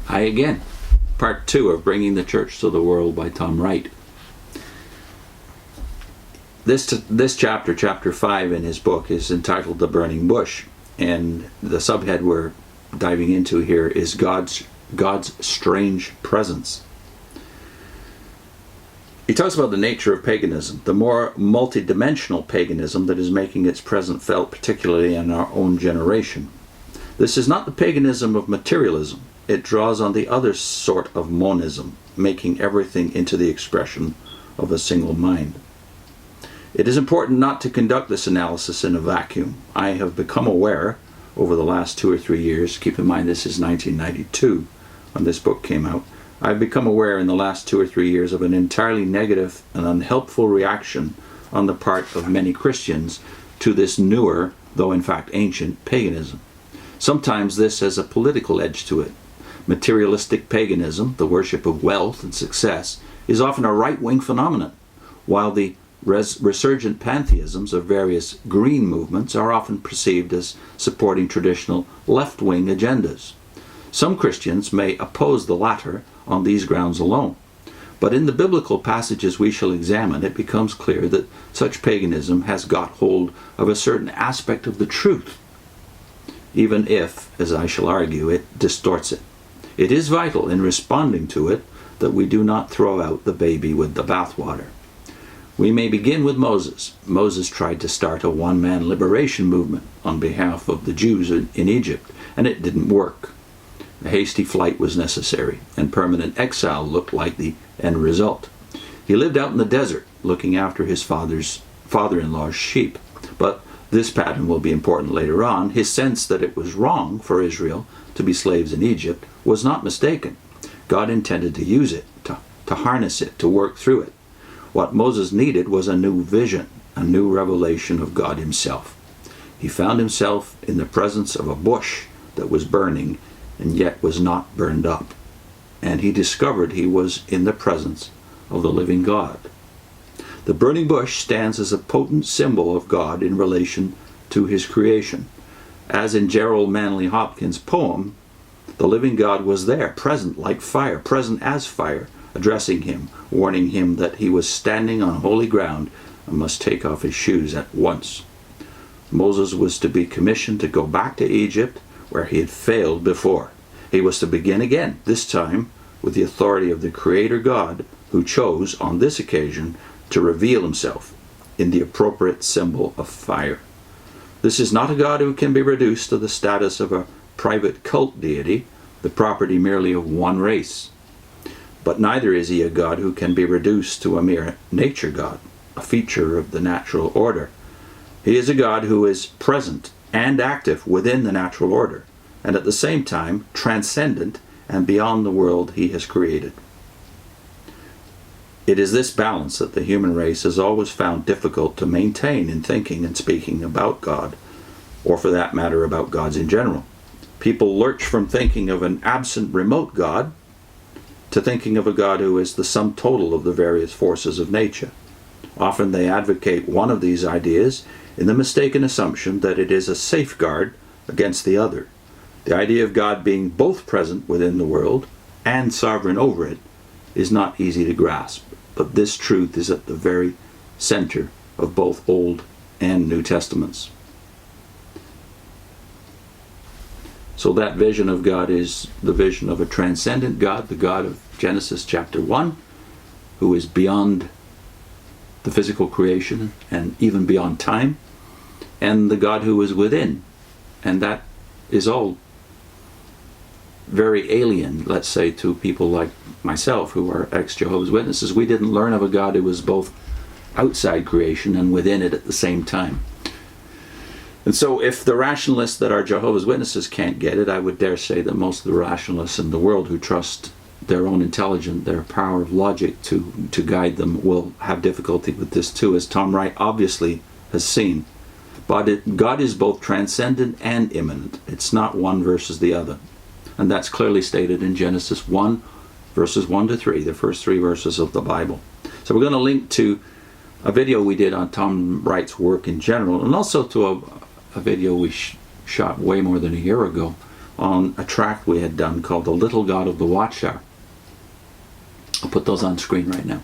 Again, part 2 of Bringing the Church to the World by Tom Wright. This chapter, chapter 5 in his book, is entitled The Burning Bush, and the subhead we're diving into here is God's strange presence. He talks about the nature of paganism, the more multidimensional paganism that is making its presence felt, particularly in our own generation. This is not the paganism of materialism. It draws on the other sort of monism, making everything into the expression of a single mind. It is important not to conduct this analysis in a vacuum. I have become aware over the last 2 or 3 years, keep in mind this is 1992 when this book came out, I've become aware in the last 2 or 3 years of an entirely negative and unhelpful reaction on the part of many Christians to this newer, though in fact ancient, paganism. Sometimes this has a political edge to it. Materialistic paganism, the worship of wealth and success, is often a right-wing phenomenon, while the resurgent pantheisms of various green movements are often perceived as supporting traditional left-wing agendas. Some Christians may oppose the latter on these grounds alone, but in the biblical passages we shall examine, it becomes clear that such paganism has got hold of a certain aspect of the truth, even if, as I shall argue, it distorts it. It is vital in responding to it that we do not throw out the baby with the bathwater. We may begin with Moses. Moses tried to start a one-man liberation movement on behalf of the Jews in Egypt, and it didn't work. A hasty flight was necessary, and permanent exile looked like the end result. He lived out in the desert, looking after his father-in-law's sheep. But this pattern will be important later on. His sense that it was wrong for Israel to be slaves in Egypt was not mistaken. God intended to use it, to harness it, to work through it. What Moses needed was a new vision, a new revelation of God himself. He found himself in the presence of a bush that was burning and yet was not burned up. And he discovered he was in the presence of the living God. The burning bush stands as a potent symbol of God in relation to his creation. As in Gerald Manley Hopkins' poem, the living God was there, present like fire, present as fire, addressing him, warning him that he was standing on holy ground and must take off his shoes at once. Moses was to be commissioned to go back to Egypt, where he had failed before. He was to begin again, this time with the authority of the Creator God, who chose, on this occasion, to reveal himself in the appropriate symbol of fire. This is not a God who can be reduced to the status of a private cult deity, the property merely of one race. But neither is he a God who can be reduced to a mere nature God, a feature of the natural order. He is a God who is present and active within the natural order, and at the same time transcendent and beyond the world he has created. It is this balance that the human race has always found difficult to maintain in thinking and speaking about God, or for that matter about gods in general. People lurch from thinking of an absent remote God to thinking of a God who is the sum total of the various forces of nature. Often they advocate one of these ideas in the mistaken assumption that it is a safeguard against the other. The idea of God being both present within the world and sovereign over it is not easy to grasp, but this truth is at the very center of both Old and New Testaments. So that vision of God is the vision of a transcendent God, the God of Genesis chapter 1, who is beyond the physical creation and even beyond time, and the God who is within. And that is all very alien, let's say, to people like myself who are ex-Jehovah's Witnesses. We didn't learn of a God who was both outside creation and within it at the same time. And so if the rationalists that are Jehovah's Witnesses can't get it, I would dare say that most of the rationalists in the world who trust their own intelligence, their power of logic to guide them, will have difficulty with this too, as Tom Wright obviously has seen. But God is both transcendent and immanent. It's not one versus the other. And that's clearly stated in Genesis 1, verses 1 to 3, the first 3 verses of the Bible. So we're going to link to a video we did on Tom Wright's work in general, and also to a video we shot way more than a year ago on a tract we had done called The Little God of the Watchtower. I'll put those on screen right now.